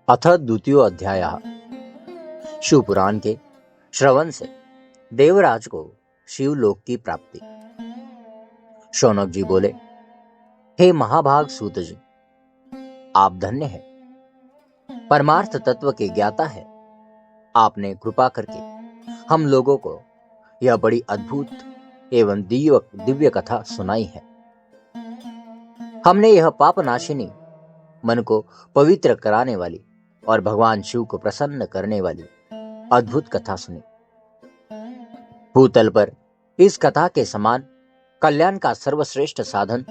अथ द्वितीयो अध्याय। शिवपुराण के श्रवण से देवराज को शिवलोक की प्राप्ति। शौनक जी बोले, हे महाभाग सूत जी, आप धन्य हैं, परमार्थ तत्व के ज्ञाता है। आपने कृपा करके हम लोगों को यह बड़ी अद्भुत एवं दिव्य कथा सुनाई है। हमने यह पापनाशिनी, मन को पवित्र कराने वाली और भगवान शिव को प्रसन्न करने वाली अद्भुत कथा सुनी। भूतल पर इस कथा के समान कल्याण का सर्वश्रेष्ठ साधन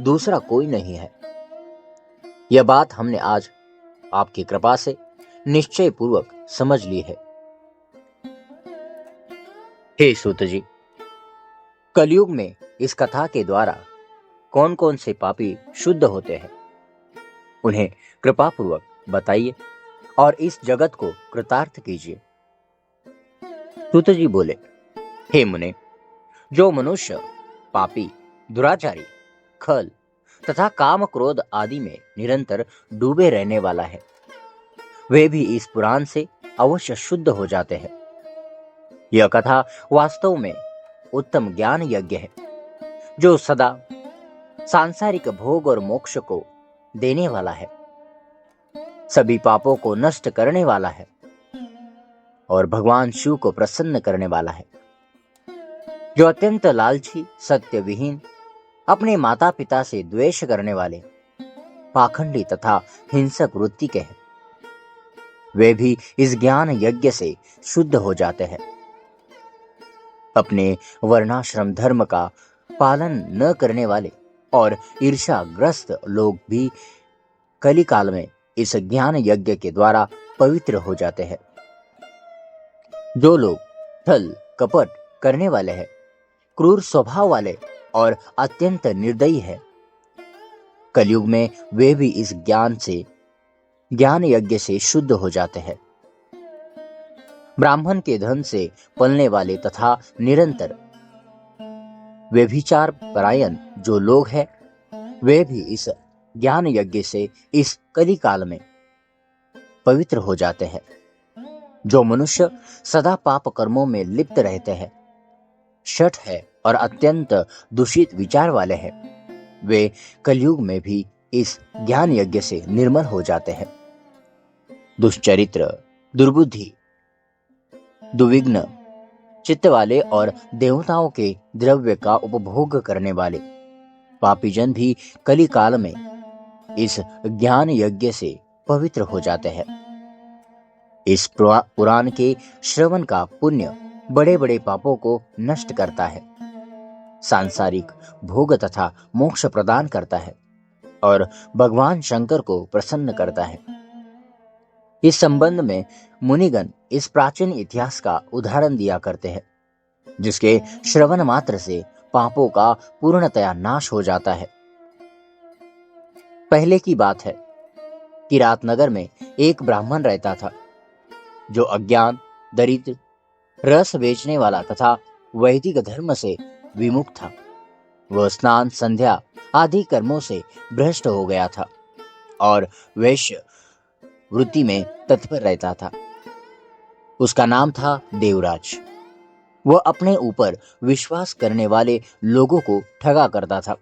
दूसरा कोई नहीं है। यह बात हमने आज आपकी कृपा से निश्चय पूर्वक समझ ली है। हे सूत जी, कलयुग में इस कथा के द्वारा कौन कौन से पापी शुद्ध होते हैं, उन्हें कृपा पूर्वक बताइए और इस जगत को कृतार्थ कीजिए। सूत जी बोले, हे मुने, जो मनुष्य पापी, दुराचारी, खल तथा काम क्रोध आदि में निरंतर डूबे रहने वाला है, वे भी इस पुराण से अवश्य शुद्ध हो जाते हैं। यह कथा वास्तव में उत्तम ज्ञान यज्ञ है, जो सदा सांसारिक भोग और मोक्ष को देने वाला है, सभी पापों को नष्ट करने वाला है और भगवान शिव को प्रसन्न करने वाला है। जो अत्यंत लालची, सत्य विहीन, अपने माता पिता से द्वेष करने वाले, पाखंडी तथा हिंसक वृत्ति के हैं, वे भी इस ज्ञान यज्ञ से शुद्ध हो जाते हैं। अपने वर्णाश्रम धर्म का पालन न करने वाले और ईर्ष्याग्रस्त लोग भी कलिकाल में इस ज्ञान यज्ञ के द्वारा पवित्र हो जाते हैं। जो लोग छल कपट करने वाले हैं, क्रूर स्वभाव वाले और अत्यंत निर्दयी है, कलयुग में वे भी इस ज्ञान यज्ञ से शुद्ध हो जाते हैं। ब्राह्मण के धन से पलने वाले तथा निरंतर व्यभिचार परायण जो लोग हैं, वे भी इस ज्ञान यज्ञ से इस कली काल में पवित्र हो जाते हैं। जो मनुष्य सदा पाप कर्मों में लिप्त रहते हैं, शठ है और अत्यंत दूषित विचार वाले हैं, वे कलयुग में भी इस ज्ञान यज्ञ से निर्मल हो जाते हैं। दुष्चरित्र, दुर्बुद्धि, दुविघ्न चित्त वाले और देवताओं के द्रव्य का उपभोग करने वाले पापीजन भी कली काल में इस ज्ञान यज्ञ से पवित्र हो जाते हैं। इस पुराण के श्रवण का पुण्य बड़े बड़े पापों को नष्ट करता है, सांसारिक भोग तथा मोक्ष प्रदान करता है और भगवान शंकर को प्रसन्न करता है। इस संबंध में मुनिगण इस प्राचीन इतिहास का उदाहरण दिया करते हैं, जिसके श्रवण मात्र से पापों का पूर्णतया नाश हो जाता है। पहले की बात है कि रातनगर में एक ब्राह्मण रहता था, जो अज्ञान, दरिद्र, रस बेचने वाला तथा वैदिक धर्म से विमुख था। वह स्नान, संध्या आदि कर्मों से भ्रष्ट हो गया था और वैश्य वृत्ति में तत्पर रहता था। उसका नाम था देवराज। वह अपने ऊपर विश्वास करने वाले लोगों को ठगा करता था।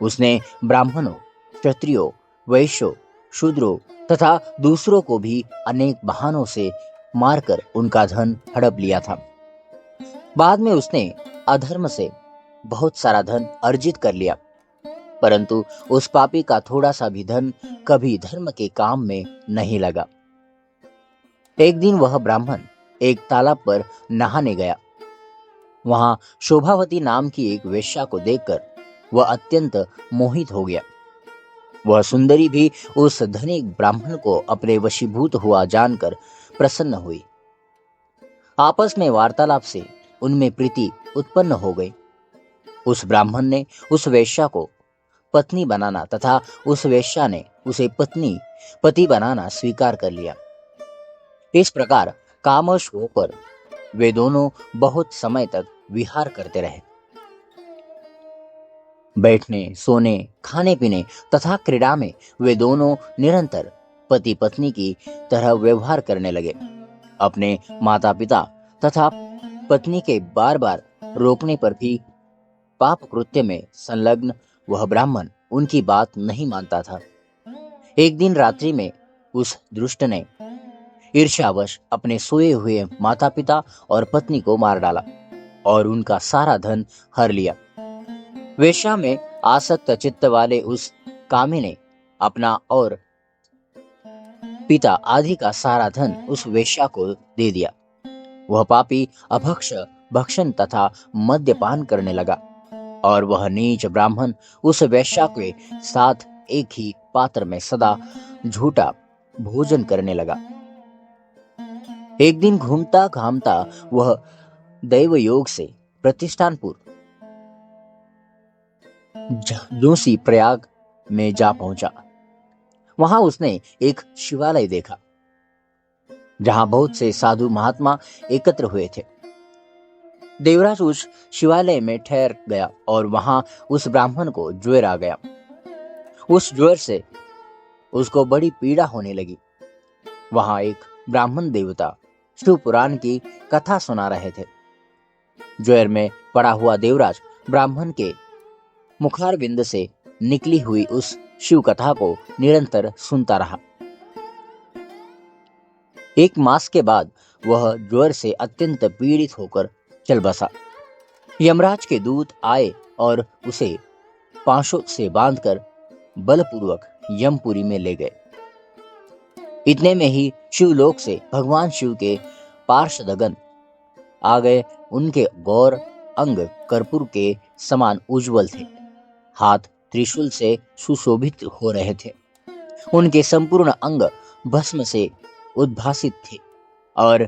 उसने ब्राह्मणों, क्षत्रियों, वैश्यों, शूद्रों तथा दूसरों को भी अनेक बहानों से मारकर उनका धन हड़प लिया था। बाद में उसने अधर्म से बहुत सारा धन अर्जित कर लिया, परंतु उस पापी का थोड़ा सा भी धन कभी धर्म के काम में नहीं लगा। एक दिन वह ब्राह्मण एक तालाब पर नहाने गया। वहां शोभावती नाम की एक वेश्या को देखकर वह अत्यंत मोहित हो गया। वह सुंदरी भी उस धनिक ब्राह्मण को अपने वशीभूत हुआ जानकर प्रसन्न हुई। आपस में वार्तालाप से उनमें प्रीति उत्पन्न हो गई। उस ब्राह्मण ने उस वेश्या को पत्नी बनाना तथा उस वेश्या ने उसे पति बनाना स्वीकार कर लिया। इस प्रकार कामवश होकर वे दोनों बहुत समय तक विहार करते रहे। बैठने, सोने, खाने पीने तथा क्रीड़ा में वे दोनों निरंतर पति पत्नी की तरह व्यवहार करने लगे। अपने माता पिता तथा पत्नी के बार बार रोकने पर भी पाप कृत्य में संलग्न वह ब्राह्मण उनकी बात नहीं मानता था। एक दिन रात्रि में उस दुष्ट ने ईर्ष्यावश अपने सोए हुए माता पिता और पत्नी को मार डाला और उनका सारा धन हर लिया। वेश्या में आसक्त चित्त वाले उस कामी ने अपना और पिता आदि का सारा धन उस वेश्या को दे दिया। वह पापी अभक्ष भक्षण तथा मद्यपान करने लगा और वह नीच ब्राह्मण उस वेश्या के साथ एक ही पात्र में सदा झूठा भोजन करने लगा। एक दिन घूमता घामता वह दैव योग से प्रतिष्ठानपुर जोशी प्रयाग में जा पहुंचा। वहां उसने एक शिवालय देखा जहां बहुत से साधु महात्मा एकत्र हुए थे। देवराज उस शिवालय में ठहर गया और वहां उस ब्राह्मण को ज्वर आ गया। उस ज्वर से उसको बड़ी पीड़ा होने लगी। वहां एक ब्राह्मण देवता शिव पुराण की कथा सुना रहे थे। ज्वर में पड़ा हुआ देवराज ब्राह्मण के मुखारविंद से निकली हुई उस शिव कथा को निरंतर सुनता रहा। एक मास के बाद वह ज्वर से अत्यंत पीड़ित होकर चल बसा। यमराज के दूत आए और उसे पांशों से बांधकर बलपूर्वक यमपुरी में ले गए। इतने में ही शिवलोक से भगवान शिव के पार्षदगण आ गए। उनके गौर अंग कर्पूर के समान उज्जवल थे, हाथ त्रिशूल से सुशोभित हो रहे थे। उनके संपूर्ण अंग भस्म से उद्भासित थे और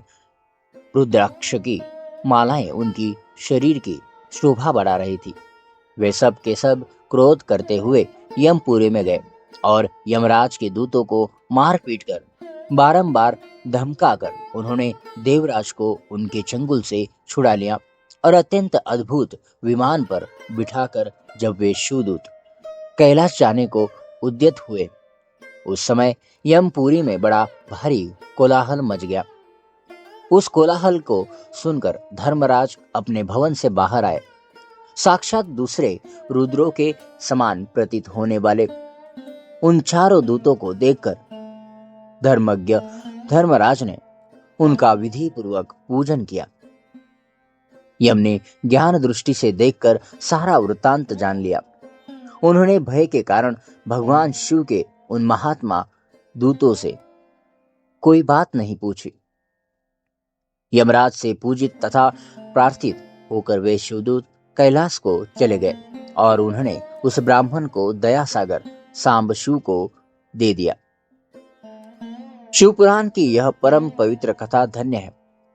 रुद्राक्ष की मालाएं उनकी शरीर की शोभा बढ़ा रही थी। वे सब के सब क्रोध करते हुए यमपुरी में गए और यमराज के दूतों को मार पीट कर बारंबार धमकाकर उन्होंने देवराज को उनके चंगुल से छुड़ा लिया और अत्यंत अद्भुत विमान पर बिठाकर जब वे शिवदूत कैलाश जाने को उद्यत हुए, उस समय यमपुरी में बड़ा भारी कोलाहल मच गया। उस कोलाहल को सुनकर धर्मराज अपने भवन से बाहर आए। साक्षात दूसरे रुद्रों के समान प्रतीत होने वाले उन चारों दूतों को देखकर धर्मज्ञ धर्मराज ने उनका विधि पूर्वक पूजन किया। यम ने ज्ञान दृष्टि से देखकर सारा वृत्तांत जान लिया। उन्होंने भय के कारण भगवान शिव के उन महात्मा दूतों से कोई बात नहीं पूछी। यमराज से पूजित तथा प्रार्थित होकर वे शिवदूत कैलाश को चले गए और उन्होंने उस ब्राह्मण को दया सागर सांब शिव को दे दिया। शिव पुराण की यह परम पवित्र कथा धन्य है,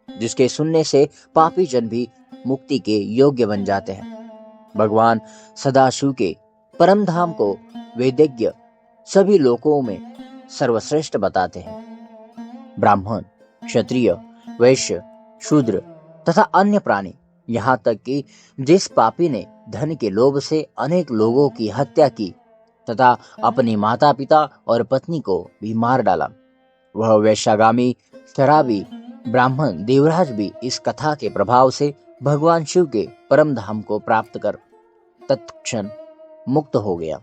जिसके सुनने से पापी जन भी मुक्ति के योग्य बन जाते हैं। भगवान सदाशिव के परम धाम को वेदज्ञ सभी लोकों में सर्वश्रेष्ठ बताते हैं। ब्राह्मण, क्षत्रिय, वैश्य, शूद्र तथा अन्य प्राणी, यहाँ तक कि जिस पापी ने धन के लोभ से अनेक लोगों की हत्या की तथा अपनी माता पिता और पत्नी को भी मार डाला, वह वैश्यागामी शराबी ब्राह्मण देवराज भी इस कथा के प्रभाव से भगवान शिव के परम धाम को प्राप्त कर तत्क्षण मुक्त हो गया।